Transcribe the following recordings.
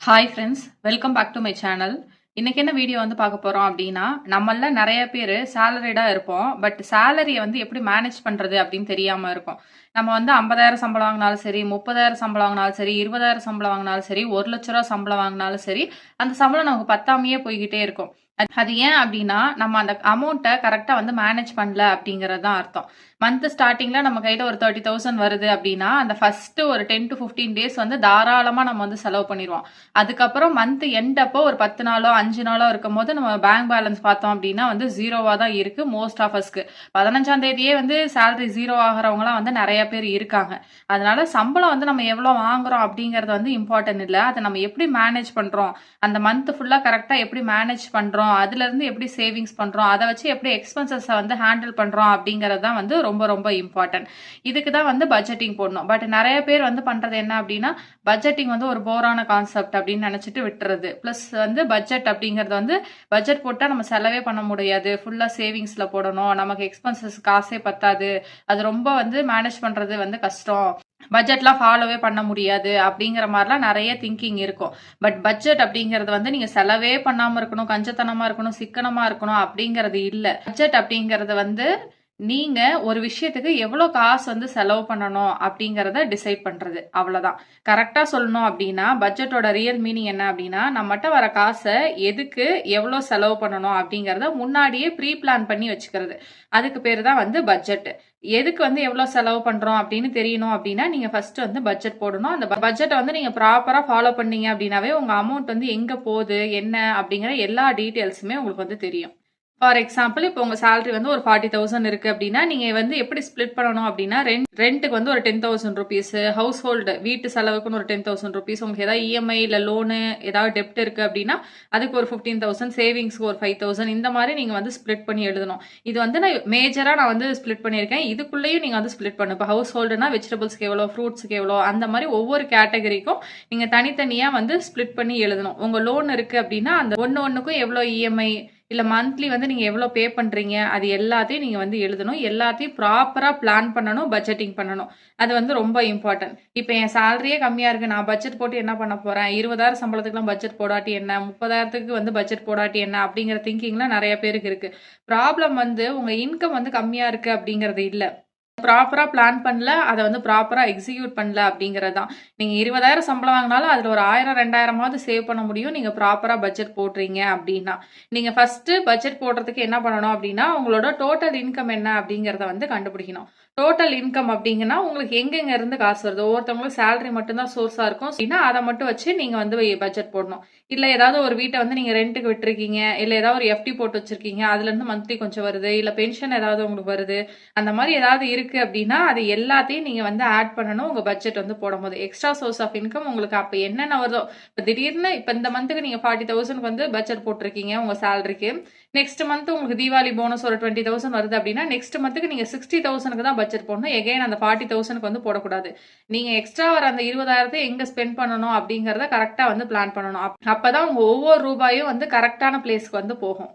Hi friends, welcome back to my channel. இன்னைக்கு என்ன video வந்து பார்க்க போறோம் அப்படின்னா, நம்மள நிறைய பேர் சேலரிடா இருப்போம். பட் சேலரியை வந்து எப்படி மேனேஜ் பண்றது அப்படின்னு தெரியாம இருக்கும். நம்ம வந்து 50,000 சம்பளம் வாங்கினாலும் சரி, 30,000 சம்பளம் வாங்கினாலும் சரி, 20,000 சம்பளம் வாங்கினாலும் சரி, 1,00,000 ரூபா சம்பளம் வாங்கினாலும் சரி, அந்த சம்பளம் நமக்கு பத்தாமையே போய்கிட்டே இருக்கும். அது ஏன் அப்படின்னா, நம்ம அந்த அமௌண்ட்டை கரெக்டா வந்து மேனேஜ் பண்ணல அப்படிங்கிறது தான் அர்த்தம். மந்த் ஸ்டார்டிங்ல நம்ம கையில ஒரு 30,000 வருது அப்படின்னா, அந்த ஃபர்ஸ்ட் ஒரு 10 to 15 டேஸ் வந்து தாராளமா நம்ம வந்து செலவு பண்ணிடுவோம். அதுக்கப்புறம் மந்த் எண்ட் அப்போ ஒரு 10 நாளோ 5 நாளோ இருக்கும்போது நம்ம பேங்க் பேலன்ஸ் பார்த்தோம் அப்படின்னா வந்து ஜீரோவா தான் இருக்கு மோஸ்ட் ஆஃப் அஸ்க்கு. 15ஆம் தேதியே வந்து சேலரி ஜீரோ ஆகிறவங்களாம் வந்து நிறைய பேர் இருக்காங்க. அதனால சம்பளம் வந்து நம்ம எவ்வளோ வாங்குறோம் அப்படிங்கிறது வந்து இம்பார்ட்டன்ட் இல்லை. அதை நம்ம எப்படி மேனேஜ் பண்றோம், அந்த மந்த் ஃபுல்லா கரெக்டா எப்படி மேனேஜ் பண்றோம், அதுல இருந்து எப்படி சேவிங்ஸ் பண்றோம், அதை வச்சு எப்படி எக்ஸ்பென்சஸை வந்து ஹேண்டில் பண்றோம் அப்படிங்கிறது தான் வந்து ரொம்ப ரொம்ப இம்பார்ட்டன்ட். இதுக்கு தான் வந்து பட்ஜெட்டிங் போடணும். பட் நிறைய பேர் வந்து பண்றது என்ன அப்படின்னா, பட்ஜெட்டிங் வந்து ஒரு போரான கான்செப்ட் அப்படின்னு நினைச்சிட்டு விட்டுறது. பிளஸ் வந்து பட்ஜெட் அப்படிங்கறது வந்து பட்ஜெட் போட்டா நம்ம செலவே பண்ண முடியாது, ஃபுல்லா சேவிங்ஸ்ல போடணும், நமக்கு எக்ஸ்பென்சஸ் காசே பத்தாது, அது ரொம்ப வந்து மேனேஜ் பண்றது வந்து கஷ்டம், பட்ஜெட்லாம் ஃபாலோவே பண்ண முடியாது அப்படிங்கிற மாதிரிலாம் நிறைய திங்கிங் இருக்கும். பட் பட்ஜெட் அப்படிங்கிறது வந்து நீங்க செலவே பண்ணாம இருக்கணும், கஞ்சத்தனமா இருக்கணும், சிக்கனமா இருக்கணும் அப்படிங்கிறது இல்ல. பட்ஜெட் அப்படிங்கறது வந்து நீங்க ஒரு விஷயத்துக்கு எவ்வளவு காசு வந்து செலவு பண்ணணும் அப்படிங்கறத டிசைட் பண்றது, அவ்வளவுதான். கரெக்டா சொல்லணும் அப்படின்னா பட்ஜெட்டோட ரியல் மீனிங் என்ன அப்படின்னா, நம்மகிட்ட வர காசை எதுக்கு எவ்வளவு செலவு பண்ணணும் அப்படிங்கறத முன்னாடியே ப்ரீ பிளான் பண்ணி வச்சுக்கிறது. அதுக்கு பேரு தான் வந்து பட்ஜெட். எதுக்கு வந்து எவ்வளவு செலவு பண்றோம் அப்படின்னு தெரியணும் அப்படின்னா, நீங்க ஃபர்ஸ்ட் வந்து பட்ஜெட் போடணும். அந்த பட்ஜெட்டை வந்து நீங்க ப்ராப்பரா ஃபாலோ பண்ணீங்க அப்படின்னாவே உங்க அமௌண்ட் வந்து எங்க போகுது என்ன அப்படிங்கிற எல்லா டீடைல்ஸுமே உங்களுக்கு வந்து தெரியும். ஃபார் எக்ஸாம்பிள், இப்போ உங்க சேலரி வந்து ஒரு 40,000 இருக்கு அப்படின்னா, நீங்க வந்து எப்படி ஸ்பிளிட் பண்ணணும் அப்படின்னா, ரெண்ட்டுக்கு வந்து ஒரு 10,000 ருபீஸ், ஹவுஸ் ஹோல்டு வீட்டு செலவுக்குன்னு ஒரு 10,000 ருபீஸ், உங்களுக்கு ஏதாவது இஎம்ஐ இல்ல லோனு ஏதாவது டெப்ட் இருக்கு அப்படின்னா அதுக்கு ஒரு 15,000, சேவிங்ஸ்க்கு ஒரு 5,000, இந்த மாதிரி நீங்க வந்து ஸ்பிளிட் பண்ணி எழுதணும். இது வந்து நான் வந்து ஸ்பிளிட் பண்ணியிருக்கேன். இதுக்குள்ளேயும் நீங்க வந்து ஸ்பிளிட் பண்ணணும். இப்போ ஹவுஸ் ஹோல்டுனா வெஜிடபிள்ஸ்க்கு எவ்வளோ, ஃப்ரூட்ஸ்க்கு எவ்வளோ, அந்த மாதிரி ஒவ்வொரு கேட்டகரிக்கும் நீங்க தனித்தனியா வந்து ஸ்பிளிட் பண்ணி எழுதணும். உங்க லோன் இருக்கு அப்படின்னா அந்த ஒன்னுக்கும் எவ்வளோ இஎம்ஐ இல்ல மந்த்லி வந்து நீங்க எவ்வளவு பே பண்றீங்க, அது எல்லாத்தையும் நீங்க வந்து எழுதணும். எல்லாத்தையும் ப்ராப்பரா பிளான் பண்ணணும், பட்ஜெட்டிங் பண்ணணும். அது வந்து ரொம்ப இம்பார்ட்டன்ட். இப்ப என் சேலரியே கம்மியா இருக்கு, நான் பட்ஜெட் போட்டு என்ன பண்ண போறேன், 20,000 சம்பளத்துக்குலாம் பட்ஜெட் போடாட்டி என்ன, 30,000க்கு வந்து பட்ஜெட் போடாட்டி என்ன அப்படிங்கிற திங்கிங்லாம் நிறைய பேருக்கு இருக்கு. ப்ராப்ளம் வந்து உங்க இன்கம் வந்து கம்மியா இருக்கு அப்படிங்கறது இல்ல, ப்ராப்பரா பிளான் பண்ணல, அதை வந்து ப்ராப்பரா எக்ஸிக்யூட் பண்ணல அப்படிங்கிறது தான். நீங்க 20,000 சம்பளம் வாங்கினாலும் அதுல ஒரு 1,000 2,000 சேவ் பண்ண முடியும், நீங்க ப்ராப்பரா பட்ஜெட் போடுறீங்க அப்படின்னா. நீங்க ஃபர்ஸ்ட் பட்ஜெட் போடுறதுக்கு என்ன பண்ணணும் அப்படின்னா, உங்களோட டோட்டல் இன்கம் என்ன அப்படிங்கறத வந்து கண்டுபிடிக்கணும். டோட்டல் இன்கம் அப்படிங்கன்னா உங்களுக்கு எங்கெங்க இருந்து காசு வருது, ஒவ்வொருத்தவங்களுக்கு சேலரி மட்டும்தான் சோர்ஸா இருக்கும் அப்படின்னா அதை மட்டும் வச்சு நீங்க வந்து பட்ஜெட் போடணும். இல்ல ஏதாவது ஒரு வீட்டை வந்து நீங்க ரெண்ட்டுக்கு விட்டுருக்கீங்க, இல்ல ஏதாவது ஒரு எஃப்டி போட்டு வச்சிருக்கீங்க, அதுல இருந்து மந்த்லி கொஞ்சம் வருது, இல்ல பென்ஷன் ஏதாவது உங்களுக்கு வருது, அந்த மாதிரி ஏதாவது இருக்கு அப்படின்னா அது எல்லாத்தையும் நீங்க வந்து ஆட் பண்ணணும் உங்க பட்ஜெட் வந்து போடும்போது. எக்ஸ்ட்ரா சோர்ஸ் ஆஃப் இன்கம் உங்களுக்கு அப்ப என்னென்ன வருதோ, இப்போ திடீர்னு இப்போ இந்த மந்த்துக்கு நீங்க 40,000 வந்து பட்ஜெட் போட்டிருக்கீங்க உங்க சேலரிக்கு, நெக்ஸ்ட் மந்த் உங்களுக்கு தீபாவளி போனஸ் ஒரு 20,000 வருது அப்படின்னா நெக்ஸ்ட் மந்த்துக்கு நீங்க 60,000க்கு தான் பட்ஜெட் போடணும். எகைன் அந்த 40,000க்கு வந்து போடக்கூடாது. நீங்க எக்ஸ்ட்ரா வர அந்த 20,000 எங்க ஸ்பெண்ட் பண்ணணும் அப்படிங்கறத கரெக்டா வந்து பிளான் பண்ணணும். அப்பதான் உங்க ஒவ்வொரு ரூபாயும் வந்து கரெக்டான பிளேஸ்க்கு வந்து போகும்.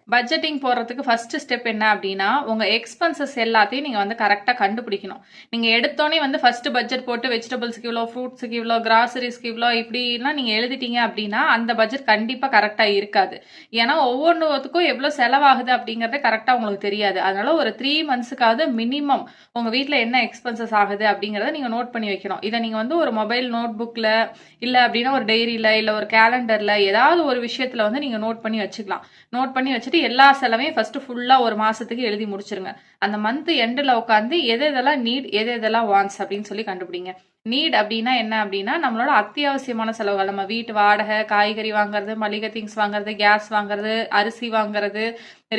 பட்ஜெட்டிங் போடுறதுக்கு ஃபர்ஸ்ட் ஸ்டெப் என்ன அப்படின்னா, உங்க எக்ஸ்பென்சஸ் எல்லாத்தையும் நீங்க வந்து கரெக்டா கண்டுபிடிக்கணும். நீங்க எடுத்தோடனே வந்து ஃபர்ஸ்ட் பட்ஜெட் போட்டு வெஜிடபிள்ஸ்க்கு இவ்வளோ, ஃப்ரூட்ஸ்க்கு இவ்வளோ, கிராசரிஸ்க்கு இவ்வளோ இப்படிலாம் நீங்க எழுதிட்டீங்க அப்படின்னா அந்த பட்ஜெட் கண்டிப்பா கரெக்டா இருக்காது. ஏன்னா ஒவ்வொன்றுத்துக்கும் எவ்வளோ செலவாகுது அப்படிங்கறது கரெக்டா உங்களுக்கு தெரியாது. அதனால ஒரு 3 மந்த்ஸுக்காவது மினிமம் உங்க வீட்டில் என்ன எக்ஸ்பென்சஸ் ஆகுது அப்படிங்கறத நீங்க நோட் பண்ணி வைக்கணும். இதை நீங்க வந்து ஒரு மொபைல் நோட் புக்ல இல்ல அப்படின்னா ஒரு டைரியில இல்ல ஒரு கேலண்டர்ல ஏதாவது ஒரு விஷயத்துல வந்து நீங்க நோட் பண்ணி வச்சுக்கலாம். நோட் பண்ணி வச்சுட்டு எல்லா செலவையும் ஃபர்ஸ்ட் ஃபுல்லா ஒரு மாசத்துக்கு எழுதி முடிச்சிருங்க. அந்த மந்த் எண்ட்ல உட்காந்து எது எதெல்லாம் நீட், எது எதெல்லாம் வாண்ட்ஸ் அப்படின்னு சொல்லி கண்டுபிடிங்க. நீட் அப்படின்னா என்ன அப்படின்னா நம்மளோட அத்தியாவசியமான செலவுகள், நம்ம வீட்டு வாடகை, காய்கறி வாங்குறது, மளிகை திங்ஸ் வாங்குறது, கேஸ் வாங்குறது, அரிசி வாங்குறது,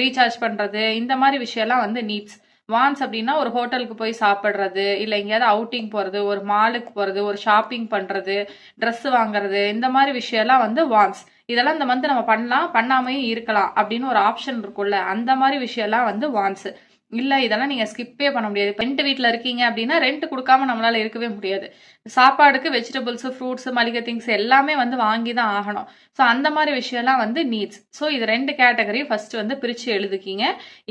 ரீசார்ஜ் பண்றது, இந்த மாதிரி விஷயம்லாம் வந்து நீட்ஸ். வான்ஸ் அப்படின்னா ஒரு ஹோட்டலுக்கு போய் சாப்பிடுறது, இல்ல எங்கேயாவது அவுட்டிங் போறது, ஒரு மாலுக்கு போறது, ஒரு ஷாப்பிங் பண்றது, ட்ரெஸ் வாங்குறது, இந்த மாதிரி விஷயம்லாம் வந்து வான்ஸ். இதெல்லாம் இந்த மந்த் நம்ம பண்ணலாம், பண்ணாமையும் இருக்கலாம் அப்படின்னு ஒரு ஆப்ஷன் இருக்கும்ல, அந்த மாதிரி விஷயம்லாம் வந்து வான்ஸ். இல்ல இதெல்லாம் நீங்க ஸ்கிப்பே பண்ண முடியாது. ரெண்ட் வீட்ல இருக்கீங்க அப்படின்னா, ரெண்ட் குடுக்காம நம்மளால இருக்கவே முடியாது. சாப்பாடுக்கு வெஜிடபிள்ஸ், ஃப்ரூட்ஸ், மளிகை திங்ஸ் எல்லாமே வந்து வாங்கி தான் ஆகணும். ஸோ அந்த மாரி விஷயம்லாம் வந்து நீட்ஸ். ஸோ இது 2 கேட்டகரி ஃபர்ஸ்ட் வந்து பிரிச்சு எழுதிக்கிங்க.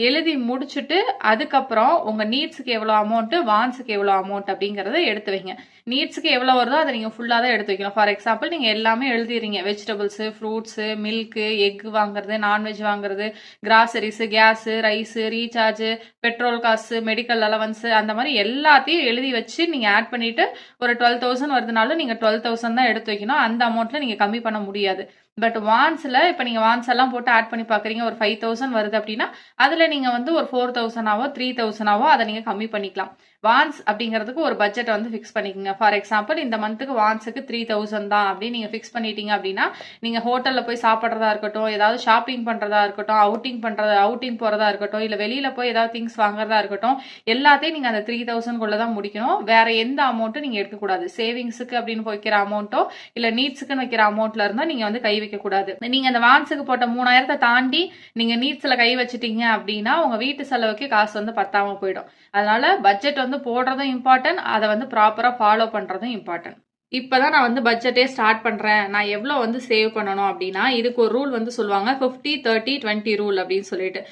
எழுதி முடிச்சுட்டு அதுக்கப்புறம் உங்க நீட்ஸ்க்கு எவ்வளோ அமௌண்ட், வான்ஸ்க்கு எவ்வளோ அமௌண்ட் அப்படிங்கறத எடுத்து வைங்க. நீட்ஸ்க்கு எவ்வளோ வருதோ அதை நீங்க ஃபுல்லா தான் எடுத்து வைக்கணும். ஃபார் எக்ஸாம்பிள் நீங்க எல்லாமே எழுதிறீங்க. வெஜிடபிள்ஸ், ஃப்ரூட்ஸ், மில்க், எக் வாங்குறது, நான்வெஜ் வாங்குறது, groceries, gas, rice, recharge, petrol காசு, மெடிக்கல் அலவன்ஸ் அந்த மாதிரி எல்லாத்தையும் எழுதி வச்சு நீங்க ஆட் பண்ணிட்டு ஒரு 12,000 வருதுனாலும் நீங்க 12,000 தான் எடுத்து வைக்கணும். அந்த அமௌண்ட்ல நீங்க கம்மி பண்ண முடியாது. பட் வான்ஸ்ல இப்ப நீங்க வான்ஸ் எல்லாம் போட்டு ஆட் பண்ணி பாக்குறீங்க, ஒரு 5,000 வருது அப்படின்னா அதுல நீங்க வந்து ஒரு 4,000ஆவோ 3,000ஆவோ அதை நீங்க கம்மி பண்ணிக்கலாம். வான்ஸ் அப்படிங்கிறதுக்கு ஒரு பட்ஜெட் வந்து ஃபிக்ஸ் பண்ணிக்கோங்க. ஃபார் எக்ஸாம்பிள் இந்த மந்த்துக்கு வான்ஸுக்கு 3,000 தான் அப்படின்னு நீங்க ஃபிக்ஸ் பண்ணிட்டீங்க அப்படின்னா நீங்க ஹோட்டல்ல போய் சாப்பிட்றதா இருக்கட்டும், ஏதாவது ஷாப்பிங் பண்றதா இருக்கட்டும், அவுட்டிங் போறதா இருக்கட்டும், இல்ல வெளியில போய் ஏதாவது திங்ஸ் வாங்குறதா இருக்கட்டும், எல்லாத்தையும் நீங்க அந்த 3,000 தான் முடிக்கணும். வேற எந்த அமௌண்ட்டும் நீங்க எடுக்கக்கூடாது. சேவிங்ஸுக்கு அப்படின்னு வைக்கிற அமௌண்ட்டோ இல்ல நீட்ஸுக்குன்னு வைக்கிற அமௌண்ட்ல இருந்தா நீங்க வந்து கை வைக்க கூடாது. நீங்க அந்த வான்ஸுக்கு போட்ட 3,000 தாண்டி நீங்க நீட்ஸ்ல கை வச்சிட்டீங்க அப்படின்னா உங்க வீட்டு செலவுக்கு காசு வந்து பத்தாம போயிடும். அதனால பட்ஜெட் வந்து போடுறதும் இம்பார்ட்டன்ட், அதை வந்து ப்ராப்பரா ஃபாலோ பண்றதும் இம்பார்ட்டன்ட். இப்பதான் நான் வந்து பட்ஜெட்டே ஸ்டார்ட் பண்றேன், நான் எவ்வளவு வந்து சேவ் பண்ணணும் அப்படின்னா இதுக்கு ஒரு ரூல் வந்து சொல்லுவாங்க, 50-30-20 ரூல் அப்படின்னு சொல்லிட்டு.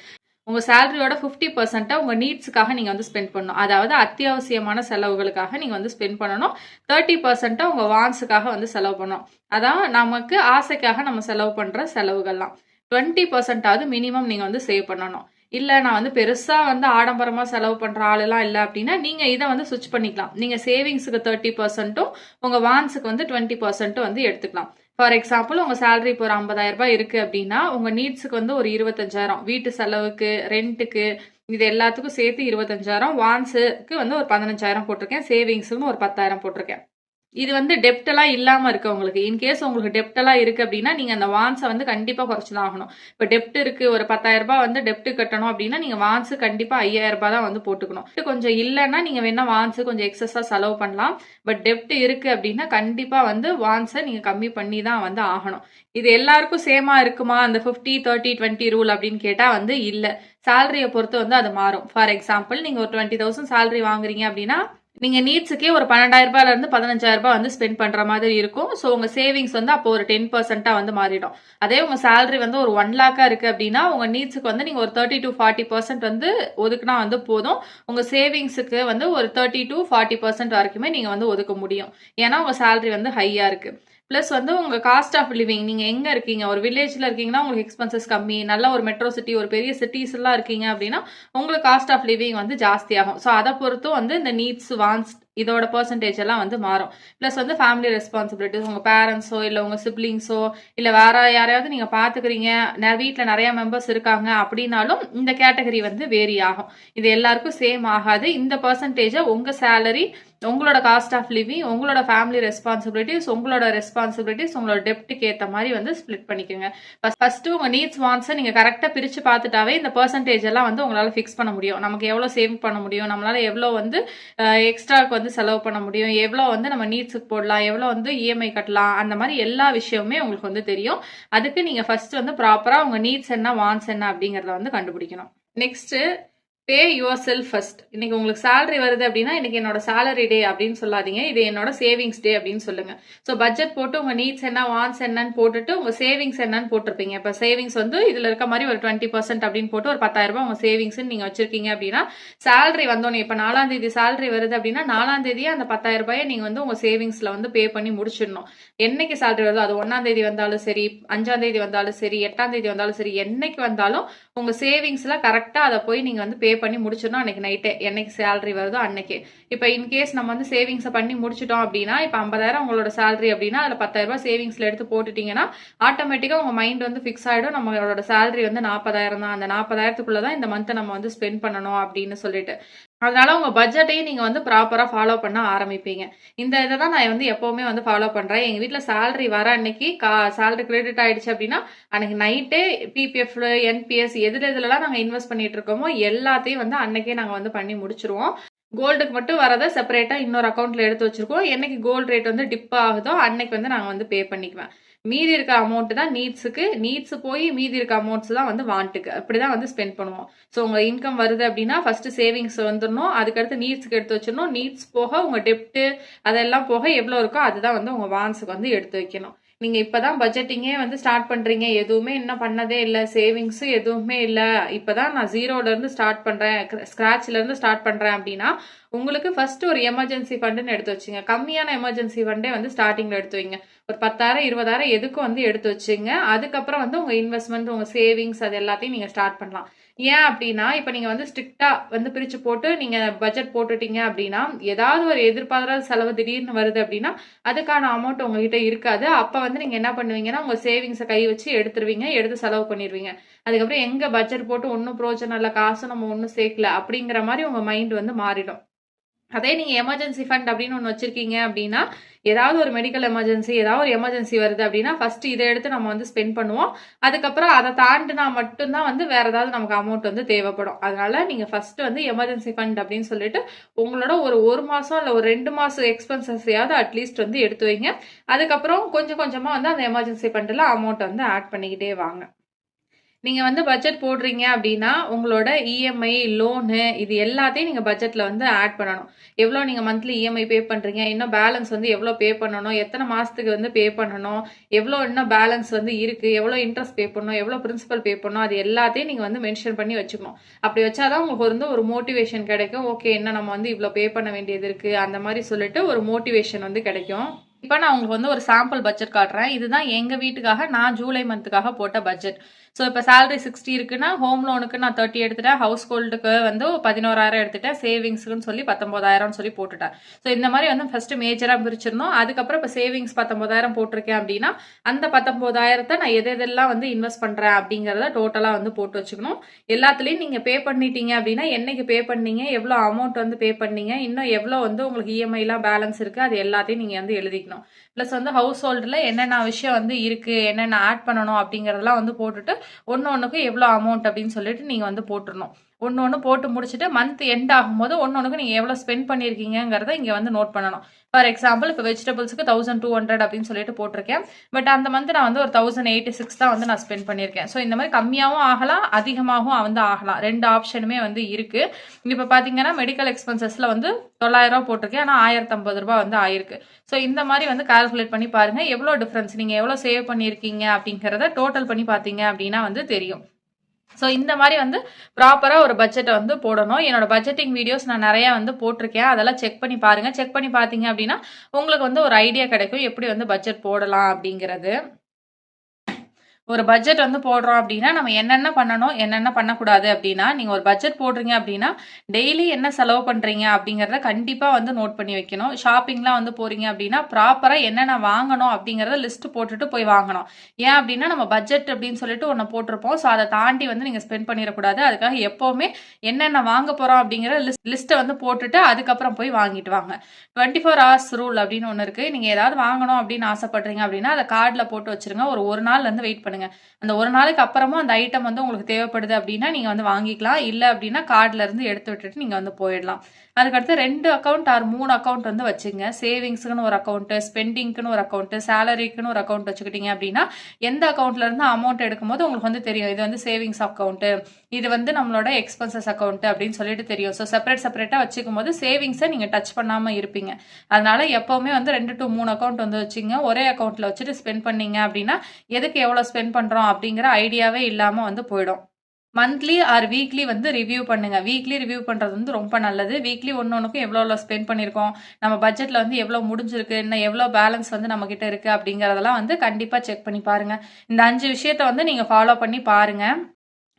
உங்க சேலரியோட 50% உங்க நீட்ஸுக்காக நீங்க வந்து ஸ்பெண்ட் பண்ணணும். அதாவது அத்தியாவசியமான செலவுகளுக்காக நீங்க வந்து ஸ்பெண்ட் பண்ணணும். 30% உங்க வான்ஸுக்காக வந்து செலவு பண்ணணும். அதான் நமக்கு ஆசைக்காக நம்ம செலவு பண்ற செலவுகள்லாம். 20% மினிமம் நீங்க வந்து சேவ் பண்ணணும். இல்ல நான் வந்து பெருசா வந்து ஆடம்பரமா செலவு பண்ற ஆளெல்லாம் இல்ல அப்படின்னா நீங்க இதை வந்து சுவிட்ச் பண்ணிக்கலாம். நீங்க சேவிங்ஸுக்கு 30%, உங்க வான்ஸுக்கு வந்து 20% வந்து எடுத்துக்கலாம். ஃபார் எக்ஸாம்பிள் உங்க சேலரி இப்போ ஒரு 50,000 ரூபாய் இருக்கு அப்படின்னா உங்க நீட்ஸுக்கு வந்து ஒரு 25,000, வீட்டு செலவுக்கு, ரெண்ட்டுக்கு, இது எல்லாத்துக்கும் சேர்த்து 25,000, வான்ஸுக்கு வந்து ஒரு 15,000 போட்டிருக்கேன், சேவிங்ஸுன்னு ஒரு 10,000 போட்டிருக்கேன். இது வந்து டெப்ட் எல்லாம் இல்லாம இருக்கு உங்களுக்கு. இன்கேஸ் உங்களுக்கு டெப்ட் எல்லாம் இருக்கு அப்படின்னா நீங்க அந்த வான்ஸை வந்து கண்டிப்பா குறைச்சுதான் ஆகணும். இப்ப டெப்ட் இருக்கு, ஒரு 10,000 ரூபாய் வந்து டெப்ட் கட்டணும் அப்படின்னா நீங்க வான்ஸ் கண்டிப்பா 5,000 ரூபாய் தான் வந்து போட்டுக்கணும். கொஞ்சம் இல்லைன்னா நீங்க வேணா வான்ஸ் கொஞ்சம் எக்ஸஸா செலவு பண்ணலாம். பட் டெப்ட் இருக்கு அப்படின்னா கண்டிப்பா வந்து வான்ஸை நீங்க கம்மி பண்ணி தான் வந்து ஆகணும். இது எல்லாருக்கும் சேமா இருக்குமா அந்த 50-30-20 ரூல் அப்படின்னு கேட்டா வந்து இல்ல. சேலரியை பொறுத்து வந்து அது மாறும். ஃபார் எக்ஸாம்பிள் நீங்க ஒரு 20,000 சேலரி வாங்குறீங்க அப்படின்னா நீங்க நீட்ஸுக்கே ஒரு 12,000 ரூபாயில இருந்து 15,000 ரூபாய் வந்து ஸ்பெண்ட் பண்ற மாதிரி இருக்கும். ஸோ உங்க சேவிங்ஸ் வந்து அப்போ ஒரு 10% வந்து மாறிடும். அதே உங்க சேலரி வந்து ஒரு 1 லேக்கா இருக்கு அப்படின்னா உங்க நீட்ஸுக்கு வந்து நீங்க ஒரு 30-40% வந்து ஒதுக்குனா வந்து போதும். உங்க சேவிங்ஸுக்கு வந்து ஒரு 30-40% வரைக்குமே நீங்க வந்து ஒதுக்க முடியும். ஏன்னா உங்க சேலரி வந்து ஹையா இருக்கு. பிளஸ் வந்து உங்க காஸ்ட் ஆஃப் லிவிங், நீங்க எங்க இருக்கீங்க, ஒரு வில்லேஜ்ல இருக்கீங்கன்னா உங்களுக்கு எக்ஸ்பென்சஸ் கம்மி, நல்ல ஒரு மெட்ரோ சிட்டி, ஒரு பெரிய சிட்டிஸ் எல்லாம் இருக்கீங்க அப்படின்னா உங்களுக்கு காஸ்ட் ஆஃப் லிவிங் வந்து ஜாஸ்தி ஆகும். ஸோ அதை பொறுத்தும் வந்து இந்த நீட்ஸ், வான்ஸ் இதோட பெர்சன்டேஜ் எல்லாம் வந்து மாறும். பிளஸ் வந்து ஃபேமிலி ரெஸ்பான்சிபிலிட்டிஸ், உங்க பேரண்ட்ஸோ இல்ல உங்க சிப்ளிங்ஸோ இல்ல வேற யாரையாவது நீங்க பாத்துக்கிறீங்க, வீட்டுல நிறைய மெம்பர்ஸ் இருக்காங்க அப்படின்னாலும் இந்த கேட்டகரி வந்து வேரி ஆகும். இது எல்லாருக்கும் சேம் ஆகாது. இந்த பெர்சன்டேஜை உங்க சேலரி, உங்களோட காஸ்ட் ஆஃப் லிவிங், உங்களோட ஃபேமிலி ரெஸ்பான்சிபிலிட்டிஸ், உங்களோட டெப்ட்டுக்கு ஏற்ற மாதிரி வந்து ஸ்பிளிட் பண்ணிக்கோங்க. ஃபர்ஸ்ட் உங்க நீட்ஸ், வான்ஸை நீங்க கரெக்டா பிரிச்சு பார்த்துட்டாவே இந்த பெர்சன்டேஜ் எல்லாம் வந்து உங்களால ஃபிக்ஸ் பண்ண முடியும். நமக்கு எவ்வளவு சேவ் பண்ண முடியும், நம்மளால எவ்வளவு வந்து எக்ஸ்ட்ராக்கு வந்து செலவு பண்ண முடியும், எவ்வளவு வந்து நம்ம நீட்ஸுக்கு போடலாம், எவ்வளவு வந்து இஎம்ஐ கட்டலாம், அந்த மாதிரி எல்லா விஷயமுமே உங்களுக்கு வந்து தெரியும். அதுக்கு நீங்க ஃபர்ஸ்ட் வந்து ப்ராப்பரா உங்க நீட்ஸ் என்ன, வான்ஸ் என்ன அப்படிங்கறத வந்து கண்டுபிடிக்கணும். Next, pay your self first. இன்னைக்கு உங்களுக்கு சேலரி வருது அப்படின்னா இன்னைக்கு என்னோட சேலரி டே அப்படின்னு சொல்லாதீங்க, இது என்னோட சேவிங்ஸ் டே அப்படின்னு சொல்லுங்க. ஸோ பட்ஜெட் போட்டு உங்க நீட்ஸ் என்ன, வான்ஸ் என்னன்னு போட்டுட்டு உங்க சேவிங்ஸ் என்னன்னு போட்டிருப்பீங்க. இப்போ சேவிங்ஸ் வந்து இதுல இருக்க மாதிரி ஒரு 20% அப்படின்னு போட்டு ஒரு 10,000 ரூபாய் உங்க சேவிங்ஸ் நீங்க வச்சிருக்கீங்க அப்படின்னா சேலரி வந்தோன்னே, இப்போ 4ஆம் தேதி சேலரி வருது அப்படின்னா 4ஆம் தேதியே அந்த 10,000 ரூபாயை நீங்க வந்து உங்க சேவிங்ஸ்ல வந்து பே பண்ணி முடிச்சிடணும். என்னைக்கு சேலரி வருதோ, அது 1ஆம் தேதி வந்தாலும் சரி, 5ஆம் தேதி வந்தாலும் சரி, 8ஆம் தேதி வந்தாலும் சரி, என்னைக்கு வந்தாலும் உங்க சேவிங்ஸ்ல கரெக்டா அதை போய் நீங்க வந்து பே பண்ணி முடிச்சிடணும் அன்னைக்கு நைட்டே. என்னைக்கு சேலரி வருதோ அன்னைக்கு. இப்போ இன்கேஸ் நம்ம வந்து சேவிங்ஸை பண்ணி முடிச்சிட்டோம் அப்படின்னா, இப்போ 50,000 உங்களோட சேலரி அப்படின்னா அதுல 10,000 ரூபாய் சேவிங்ஸ்ல எடுத்து போட்டுட்டீங்கன்னா ஆட்டோமேட்டிக்கா உங்க மைண்ட் வந்து ஃபிக்ஸ் ஆயிடும், நம்மளோட சேலரி வந்து 40,000 தான், அந்த 40,000க்குள்ளதான் இந்த மந்த் நம்ம வந்து ஸ்பெண்ட் பண்ணணும் அப்படின்னு சொல்லிட்டு. அதனால உங்க பட்ஜெட்டையும் நீங்க வந்து ப்ராப்பரா ஃபாலோ பண்ண ஆரம்பிப்பீங்க. இந்த இதை தான் நான் வந்து எப்பவுமே வந்து ஃபாலோ பண்றேன். எங்க வீட்டுல சேலரி வர அன்னைக்கு சேலரி கிரெடிட் ஆயிடுச்சு அப்படின்னா அன்னைக்கு நைட்டே பிபிஎஃப், என்பிஎஸ் எதுலலாம் நாங்க இன்வெஸ்ட் பண்ணிட்டு இருக்கோமோ எல்லாத்தையும் வந்து அன்னைக்கே நாங்க வந்து பண்ணி முடிச்சிருவோம். கோல்டுக்கு மட்டும் வரதை செப்பரேட்டா இன்னொரு அக்கௌண்ட்ல எடுத்து வச்சிருக்கோம். என்னைக்கு கோல்டு ரேட் வந்து டிப் ஆகுதோ அன்னைக்கு வந்து நாங்க வந்து பே பண்ணிக்குவேன். மீதி இருக்க அமௌண்ட் தான் நீட்ஸுக்கு, நீட்ஸ் போய் மீதி இருக்க அமௌண்ட்ஸ் தான் வந்து வாண்ட்டுக்கு. அப்படிதான் வந்து ஸ்பெண்ட் பண்ணுவோம். ஸோ உங்க இன்கம் வருது அப்படின்னா ஃபர்ஸ்ட் சேவிங்ஸ் வந்துடணும், அதுக்கடுத்து நீட்ஸ்க்கு எடுத்து வச்சிடணும். நீட்ஸ் போக உங்க டெப்ட் அதெல்லாம் போக எவ்வளோ இருக்கோ அதுதான் வந்து உங்க வான்ஸுக்கு வந்து எடுத்து வைக்கணும். நீங்க இப்பதான் பட்ஜெட்டிங்கே வந்து ஸ்டார்ட் பண்றீங்க, எதுவுமே இன்னும் பண்ணதே இல்லை, சேவிங்ஸ் எதுவுமே இல்லை, இப்பதான் நான் ஜீரோல இருந்து ஸ்டார்ட் பண்றேன், ஸ்கிராச்ல இருந்து ஸ்டார்ட் பண்றேன் அப்படின்னா உங்களுக்கு ஃபர்ஸ்ட் ஒரு எமர்ஜென்சி ஃபண்டுன்னு எடுத்து வச்சுங்க. கம்மியான எமர்ஜென்சி ஃபண்டே வந்து ஸ்டார்டிங்ல எடுத்து வைங்க. ஒரு 10,000 20,000 எதுக்கும் வந்து எடுத்து வச்சுங்க. அதுக்கப்புறம் வந்து உங்க இன்வெஸ்ட்மெண்ட் உங்க சேவிங்ஸ் அது எல்லாத்தையும் நீங்க ஸ்டார்ட் பண்ணலாம். ஏன் அப்படின்னா இப்ப நீங்க வந்து ஸ்ட்ரிக்டா வந்து பிரிச்சு போட்டு நீங்க பட்ஜெட் போட்டுட்டீங்க அப்படின்னா ஏதாவது ஒரு எதிர்பாராத செலவு திடீர்னு வருது அப்படின்னா அதுக்கான அமௌண்ட் உங்ககிட்ட இருக்காது. அப்ப வந்து நீங்க என்ன பண்ணுவீங்கன்னா உங்க சேவிங்ஸை கை வச்சு எடுத்துருவீங்க, எடுத்து செலவு பண்ணிடுவீங்க. அதுக்கப்புறம் எங்க பட்ஜெட் போட்டு ஒன்னும் பிரோஜனம் இல்லை, காசு நம்ம ஒன்னும் சேர்க்கல அப்படிங்கிற மாதிரி உங்க மைண்ட் வந்து மாறிடும். அதே நீங்க எமர்ஜென்சி ஃபண்ட் அப்படின்னு ஒன்று வச்சிருக்கீங்க அப்படின்னா ஏதாவது ஒரு மெடிக்கல் எமர்ஜென்சி ஏதாவது ஒரு எமர்ஜென்சி வருது அப்படின்னா ஃபர்ஸ்ட் இதை எடுத்து நம்ம வந்து ஸ்பெண்ட் பண்ணுவோம். அதுக்கப்புறம் அதை தாண்டினா மட்டும்தான் வந்து வேற ஏதாவது நமக்கு அமௌண்ட் வந்து தேவைப்படும். அதனால நீங்க ஃபர்ஸ்ட் வந்து எமர்ஜென்சி ஃபண்ட் அப்படின்னு சொல்லிட்டு உங்களோட ஒரு மாசம் இல்லை ஒரு 2 மாசம் எக்ஸ்பென்சஸையாவது அட்லீஸ்ட் வந்து எடுத்து வைங்க. அதுக்கப்புறம் கொஞ்சம் கொஞ்சமா வந்து அந்த எமர்ஜென்சி ஃபண்ட்ல அமௌண்ட் வந்து ஆட் பண்ணிக்கிட்டே வாங்க. நீங்க வந்து பட்ஜெட் போடுறீங்க அப்படின்னா உங்களோட இஎம்ஐ லோனு இது எல்லாத்தையும் நீங்க பட்ஜெட்ல வந்து ஆட் பண்ணணும். எவ்வளோ நீங்க மந்த்லி இஎம்ஐ பே பண்றீங்க, இன்னும் பேலன்ஸ் வந்து எவ்வளோ பே பண்ணணும், எத்தனை மாசத்துக்கு வந்து பே பண்ணணும், எவ்வளோ இன்னும் பேலன்ஸ் வந்து இருக்கு, எவ்வளோ இன்ட்ரெஸ்ட் பே பண்ணணும், எவ்வளோ பிரின்சிபல் பே பண்ணணும், அது எல்லாத்தையும் நீங்க வந்து மென்ஷன் பண்ணி வச்சுக்கணும். அப்படி வச்சாதான் உங்களுக்கு வந்து ஒரு மோட்டிவேஷன் கிடைக்கும். ஓகே, என்ன நம்ம வந்து இவ்வளோ பே பண்ண வேண்டியது இருக்கு அந்த மாதிரி சொல்லிட்டு ஒரு மோட்டிவேஷன் வந்து கிடைக்கும். இப்போ நான் உங்களுக்கு வந்து ஒரு சாம்பிள் பட்ஜெட் காட்டுறேன். இதுதான் எங்க வீட்டுக்காக நான் ஜூலை மந்த்துக்காக போட்ட பட்ஜெட். ஸோ இப்போ சேலரி 60 இருக்குன்னா ஹோம் லோனுக்கு நான் 30 எடுத்துட்டேன், ஹவுஸ் ஹோல்டுக்கு வந்து 11,000 எடுத்துட்டேன், சேவிங்ஸ்க்குன்னு சொல்லி 19,000 சொல்லி போட்டுட்டேன். ஸோ இந்த மாதிரி வந்து ஃபர்ஸ்ட் மேஜராக பிரிச்சிருந்தோம். அதுக்கப்புறம் இப்போ சேவிங்ஸ் 19,000 போட்டிருக்கேன் அப்படின்னா அந்த 19,000 நான் எதெல்லாம் வந்து இன்வெஸ்ட் பண்றேன் அப்படிங்கிறத டோட்டலாக வந்து போட்டு வச்சுக்கணும். எல்லாத்துலேயும் நீங்க பே பண்ணிட்டீங்க அப்படின்னா என்னைக்கு பே பண்ணீங்க, எவ்வளோ அமௌண்ட் வந்து பே பண்ணீங்க, இன்னும் எவ்வளோ வந்து உங்களுக்கு இஎம்ஐலாம் பேலன்ஸ் இருக்கு, அது எல்லாத்தையும் நீங்க வந்து எழுதிக்கணும். பிளஸ் வந்து ஹவுஸ் ஹோல்டில் என்னென்ன விஷயம் வந்து இருக்கு, என்னென்ன ஆட் பண்ணணும் அப்படிங்கறதெல்லாம் வந்து போட்டுட்டு ஒன்னொன்னுக்கு எவ்வளோ அமௌண்ட் அப்படின்னு சொல்லிட்டு நீங்க வந்து போட்டுடணும். ஒன்று போட்டு முடிச்சுட்டு மந்த் எண்ட் ஆகும்போது ஒன்னொன்னுக்கு நீங்க எவ்வளோ ஸ்பெண்ட் பண்ணிருக்கீங்கிறத இங்க வந்து நோட் பண்ணணும். ஃபார் எக்ஸாம்பிள் இப்போ வெஜிடபிள்ஸ்க்கு 1200 அப்படின்னு சொல்லிட்டு போட்டிருக்கேன். பட் அந்த மந்த் நான் வந்து ஒரு 1086 தான் வந்து நான் ஸ்பெண்ட் பண்ணியிருக்கேன். ஸோ இந்த மாதிரி கம்மியாகவும் ஆகலாம், அதிகமாகவும் வந்து ஆகலாம். 2 ஆப்ஷனுமே வந்து இருக்கு. இப்போ பார்த்தீங்கன்னா மெடிக்கல் எக்ஸ்பென்சஸ்ல வந்து 900 போட்டிருக்கேன், ஆனால் 1050 ரூபாய் வந்து ஆயிருக்கு. ஸோ இந்த மாதிரி வந்து கால்குலேட் பண்ணி பாருங்க எவ்வளோ டிஃபரன்ஸ், நீங்க எவ்வளோ சேவ் பண்ணியிருக்கீங்க அப்படிங்கிறத டோட்டல் பண்ணி பார்த்தீங்க அப்படின்னா வந்து தெரியும். ஸோ இந்த மாதிரி வந்து ப்ராப்பராக ஒரு பட்ஜெட்டை வந்து போடணும். என்னோட பட்ஜெட்டிங் வீடியோஸ் நான் நிறையா வந்து போட்டிருக்கேன், அதெல்லாம் செக் பண்ணி பாருங்க. செக் பண்ணி பார்த்தீங்க அப்படின்னா உங்களுக்கு வந்து ஒரு ஐடியா கிடைக்கும் எப்படி வந்து பட்ஜெட் போடலாம் அப்படிங்கிறது. ஒரு பட்ஜெட் வந்து போடுறோம் அப்படின்னா நம்ம என்னென்ன பண்ணணும் என்னென்ன பண்ணக்கூடாது அப்படின்னா நீங்க ஒரு பட்ஜெட் போடுறீங்க அப்படின்னா டெய்லி என்ன செலவு பண்றீங்க அப்படிங்கறத கண்டிப்பா வந்து நோட் பண்ணி வைக்கணும். ஷாப்பிங்லாம் வந்து போறீங்க அப்படின்னா ப்ராப்பரா என்னென்ன வாங்கணும் அப்படிங்கறத லிஸ்ட் போட்டுட்டு போய் வாங்கணும். ஏன் அப்படின்னா நம்ம பட்ஜெட் அப்படின்னு சொல்லிட்டு ஒன்னு போட்டிருப்போம். ஸோ அதை தாண்டி வந்து நீங்க ஸ்பெண்ட் பண்ணிடக்கூடாது. அதுக்காக எப்பவுமே என்னென்ன வாங்க போறோம் அப்படிங்கிற லிஸ்ட்டை வந்து போட்டுட்டு அதுக்கப்புறம் போய் வாங்கிட்டு வாங்க. 24 hours ரூல் அப்படின்னு ஒன்று இருக்கு. நீங்க ஏதாவது வாங்கணும் அப்படின்னு ஆசைப்படுறீங்க அப்படின்னா அதை கார்டில் போட்டு வச்சிருங்க. ஒரு நாள்ல இருந்து வெயிட் பண்ணுங்க. அந்த ஒரு நாளைக்கு அப்புறமும் அந்த ஐட்டம் வந்து உங்களுக்கு தேவைப்படுது அப்படின்னா நீங்க வந்து வாங்கிக்கலாம். இல்ல அப்படின்னா கார்டுல இருந்து எடுத்து விட்டுட்டு நீங்க வந்து போயிடலாம். அதுக்கடுத்து 2 அக்கௌண்ட் ஆர் 3 அக்கௌண்ட் வந்து வச்சுங்க. சேவிங்ஸ்க்குன்னு ஒரு அக்கௌண்ட், ஸ்பெண்டிங்க்குன்னு ஒரு அக்கௌண்ட், சேலரிக்குன்னு ஒரு அக்கௌண்ட் வச்சுக்கிட்டீங்க அப்படின்னா எந்த அக்கௌண்ட்ல இருந்து அமௌண்ட் எடுக்கும்போது உங்களுக்கு வந்து தெரியும் இது வந்து சேவிங்ஸ் அக்கௌண்ட், இது வந்து நம்மளோட எக்ஸ்பென்சஸ் அக்கௌண்ட் அப்படின்னு சொல்லிட்டு தெரியும். ஸோ செப்பரேட்டா வச்சுக்கும் போது சேவிங்ஸை நீங்க டச் பண்ணாம இருப்பீங்க. அதனால எப்பவுமே வந்து 2 to 3 அக்கௌண்ட் வந்து வச்சுங்க. ஒரே அக்கௌண்ட்ல வச்சுட்டு ஸ்பெண்ட் பண்ணீங்க அப்படின்னா எதுக்கு எவ்வளவு ஸ்பெண்ட் பண்றோம் அப்படிங்கிற ஐடியாவே இல்லாம வந்து போயிடும். மந்த்லி ஆர் வீக்லி வந்து ரிவ்யூ பண்ணுங்க. வீக்லி ரிவ்யூ பண்றது வந்து ரொம்ப நல்லது. வீக்லி ஒன்னொன்னுக்கும் எவ்வளோ ஸ்பெண்ட் பண்ணியிருக்கோம், நம்ம பட்ஜெட்ல வந்து எவ்வளோ முடிஞ்சிருக்கு, இன்னும் எவ்வளோ பேலன்ஸ் வந்து நம்ம கிட்ட இருக்கு அப்படிங்கறதெல்லாம் வந்து கண்டிப்பா செக் பண்ணி பாருங்க. இந்த 5 விஷயத்த வந்து நீங்க ஃபாலோ பண்ணி பாருங்க.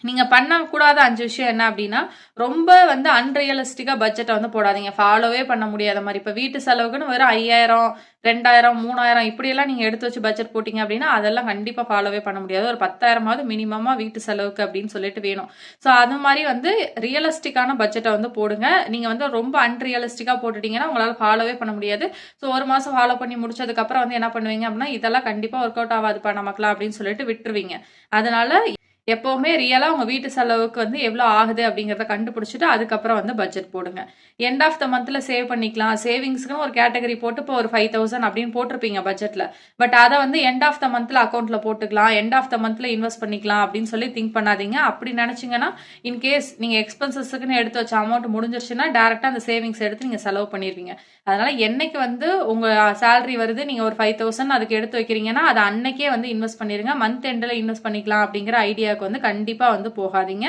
நீங்க பண்ணக்கூடாத 5 விஷயம் என்ன அப்படின்னா ரொம்ப வந்து அன்ரியலிஸ்டிக்கா பட்ஜெட்டை வந்து போடாதீங்க. ஃபாலோவே பண்ண முடியாத மாதிரி. இப்ப வீட்டு செலவுக்குன்னு வெறும் 5,000 2,000 3,000 இப்படியெல்லாம் நீங்க எடுத்து வச்சு பட்ஜெட் போட்டீங்க அப்படின்னா அதெல்லாம் கண்டிப்பா ஃபாலோவே பண்ண முடியாது. ஒரு 10,000 மினிமமா வீட்டு செலவுக்கு அப்படின்னு சொல்லிட்டு வேணும். ஸோ அது மாதிரி வந்து ரியலிஸ்டிக்கான பட்ஜெட்டை வந்து போடுங்க. நீங்க வந்து ரொம்ப அன்ரியலிஸ்டிக்கா போட்டுட்டீங்கன்னா உங்களால ஃபாலோவே பண்ண முடியாது. ஸோ ஒரு மாசம் ஃபாலோ பண்ணி முடிச்சதுக்கு அப்புறம் வந்து என்ன பண்ணுவீங்க அப்படின்னா இதெல்லாம் கண்டிப்பா ஒர்க் அவுட் ஆகாதுப்பா நமக்குலாம் அப்படின்னு சொல்லிட்டு விட்டுருவீங்க. அதனால எப்பவுமே ரியலா உங்க வீட்டு செலவுக்கு வந்து எவ்வளவு ஆகுது அப்படிங்கறத கண்டுபிடிச்சிட்டு அதுக்கப்புறம் வந்து பட்ஜெட் போடுங்க. எண்ட் ஆஃப் த மந்த்ல சேவ் பண்ணிக்கலாம். சேவிங்ஸ்க்குன்னு ஒரு கேட்டகரி போட்டு இப்போ ஒரு 5000 அப்படின்னு போட்டிருப்பீங்க பட்ஜெட்ல. பட் அதை வந்து எண்ட் ஆஃப் த மந்த்ல அக்கௌண்ட்ல போட்டுக்கலாம், எண்ட் ஆஃப் த மந்த்ல இன்வெஸ்ட் பண்ணிக்கலாம் அப்படின்னு சொல்லி திங்க் பண்ணாதீங்க. அப்படி நினைச்சீங்கன்னா இன்கேஸ் நீங்க எக்ஸ்பென்சஸ்க்குன்னு எடுத்து வச்ச அமௌண்ட் முடிஞ்சிருச்சுன்னா டைரக்டா அந்த சேவிங்ஸ் எடுத்து நீங்க செலவு பண்ணிருவீங்க. அதனால என்னைக்கு வந்து உங்க சேலரி வருது, நீங்க ஒரு 5000 அதுக்கு எடுத்து வைக்கிறீங்கன்னா அதை அன்னைக்கே வந்து இன்வெஸ்ட் பண்ணிருங்க. மந்த் எண்ட்ல இன்வெஸ்ட் பண்ணிக்கலாம் அப்படிங்கிற ஐடியாவுக்கு வந்து கண்டிப்பா வந்து போகாதீங்க.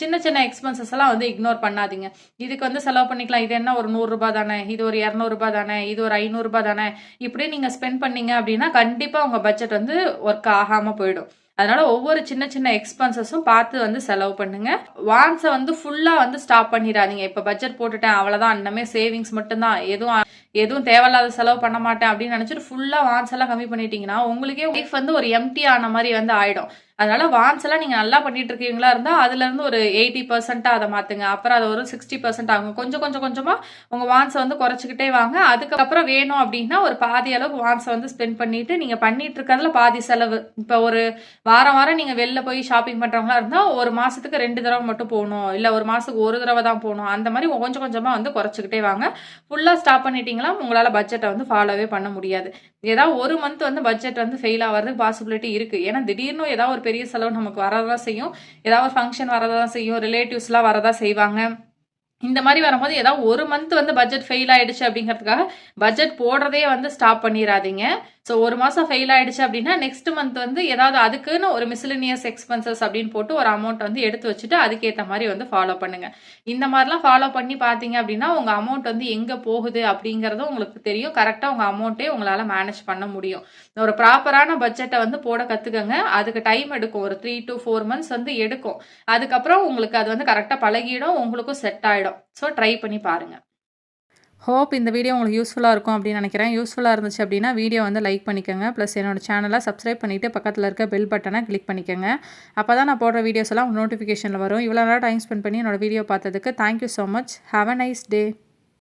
சின்ன சின்ன எக்ஸ்பென்சஸ் எல்லாம் வந்து இக்னோர் பண்ணாதீங்க. இதுக்கு வந்து செலவு பண்ணிக்கலாம், இது என்ன ஒரு 100 ரூபாய் தானே, இது ஒரு 200 ரூபாய் தானே, இது ஒரு 500 ரூபாய் தானே, இப்படி நீங்க ஸ்பெண்ட் பண்ணீங்க அப்படின்னா கண்டிப்பா உங்க பட்ஜெட் வந்து ஒர்க் ஆகாம போயிடும். அதனால ஒவ்வொரு சின்ன சின்ன எக்ஸ்பென்சஸும் பார்த்து வந்து செலவு பண்ணுங்க. வான்ஸை வந்து ஃபுல்லா வந்து ஸ்டாப் பண்ணிடாதீங்க. இப்ப பட்ஜெட் போட்டுட்டேன் அவ்வளவுதான், இன்னமே சேவிங்ஸ் மட்டும்தான், எதுவும் தேவையில்லாத செலவு பண்ண மாட்டேன் அப்படின்னு நினைச்சிட்டு ஃபுல்லா வான்ஸ் எல்லாம் கம்மி பண்ணிட்டீங்கன்னா உங்களுக்கே லைஃப் வந்து ஒரு எம்டி ஆன மாதிரி வந்து ஆயிடும். அதனால வான்ஸ் எல்லாம் நீங்க நல்லா பண்ணிட்டு இருக்கீங்களா இருந்தா அதுல இருந்து ஒரு 80% அதை மாத்துங்க. அப்புறம் அது ஒரு 60% ஆகும். கொஞ்சம் கொஞ்சம் கொஞ்சமா உங்க வான்ஸை வந்து குறைச்சிக்கிட்டே வாங்க. அதுக்கப்புறம் வேணும் அப்படின்னா ஒரு பாதி அளவுக்கு வான்ஸை வந்து ஸ்பெண்ட் பண்ணிட்டு நீங்க பண்ணிட்டு இருக்கிறதுல பாதி செலவு. இப்ப ஒரு வாரம் வாரம் நீங்க வெளில போய் ஷாப்பிங் பண்றவங்களா இருந்தா ஒரு மாசத்துக்கு 2 தடவை மட்டும் போகணும், இல்ல ஒரு மாசத்துக்கு ஒரு தடவை தான் போகணும். அந்த மாதிரி கொஞ்சம் கொஞ்சமா வந்து குறைச்சிக்கிட்டே வாங்க. ஃபுல்லா ஸ்டாப் பண்ணிட்டீங்களா உங்களால பட்ஜெட்டை வந்து ஃபாலோவே பண்ண முடியாது. ஏதாவது ஒரு மந்த் வந்து பட்ஜெட் வந்து ஃபெயில் ஆகிறதுக்கு பாசிபிலிட்டி இருக்கு. ஏன்னா திடீர்னு ஏதாவது ஒரு பெரிய செலவு நமக்கு வரதான் செய்யும், ஏதாவது ஒரு ஃபங்க்ஷன் வரதான் செய்யும், ரிலேட்டிவ்ஸ் எல்லாம் வரதான் செய்வாங்க. இந்த மாதிரி வரும்போது ஏதாவது ஒரு மந்த் வந்து பட்ஜெட் ஃபெயில் ஆயிடுச்சு அப்படிங்கிறதுக்காக பட்ஜெட் போடுறதே வந்து ஸ்டாப் பண்ணிடாதீங்க. ஸோ ஒரு மாசம் ஃபெயில் ஆயிடுச்சு அப்படின்னா நெக்ஸ்ட் மந்த் வந்து ஏதாவது அதுக்குன்னு ஒரு மிஸ்லினியஸ் எக்ஸ்பென்சஸ் அப்படின்னு போட்டு ஒரு அமௌண்ட் வந்து எடுத்து வச்சுட்டு அதுக்கேற்ற மாதிரி வந்து ஃபாலோ பண்ணுங்க. இந்த மாதிரிலாம் ஃபாலோ பண்ணி பார்த்தீங்க அப்படின்னா உங்க அமௌண்ட் வந்து எங்க போகுது அப்படிங்கறதும் உங்களுக்கு தெரியும். கரெக்டா உங்க அமௌண்ட்டே உங்களால மேனேஜ் பண்ண முடியும். ஒரு ப்ராப்பரான பட்ஜெட்டை வந்து போட கத்துக்கங்க. அதுக்கு டைம் எடுக்கும், ஒரு 3 to 4 months வந்து எடுக்கும். அதுக்கப்புறம் உங்களுக்கு அது வந்து கரெக்டா பழகிடும், உங்களுக்கும் செட் ஆயிடும். ஸோ ட்ரை பண்ணி பாருங்க. ஹோப் இந்த வீடியோ உங்களுக்கு யூஸ்ஃபுல்லாக இருக்கும் அப்படின்னு நினைக்கிறேன். யூஸ்ஃபுல்லாக இருந்துச்சு அப்படின்னா வீடியோ வந்து லைக் பண்ணிக்கோங்க. ப்ளஸ் என்னோட சேனலை சப்ஸ்கிரைப் பண்ணிவிட்டு பக்கத்தில் இருக்க பெல் பட்டனை கிளிக் பண்ணிக்கோங்க. அப்போ தான் நான் போடுற வீடியோஸ் எல்லாம் நோட்டிஃபிகேஷனில் வரும். இவ்வளோ நேரம் டைம் ஸ்பெண்ட் பண்ணி என்னோட வீடியோ பார்த்ததுக்கு thank you so much. Have a nice day.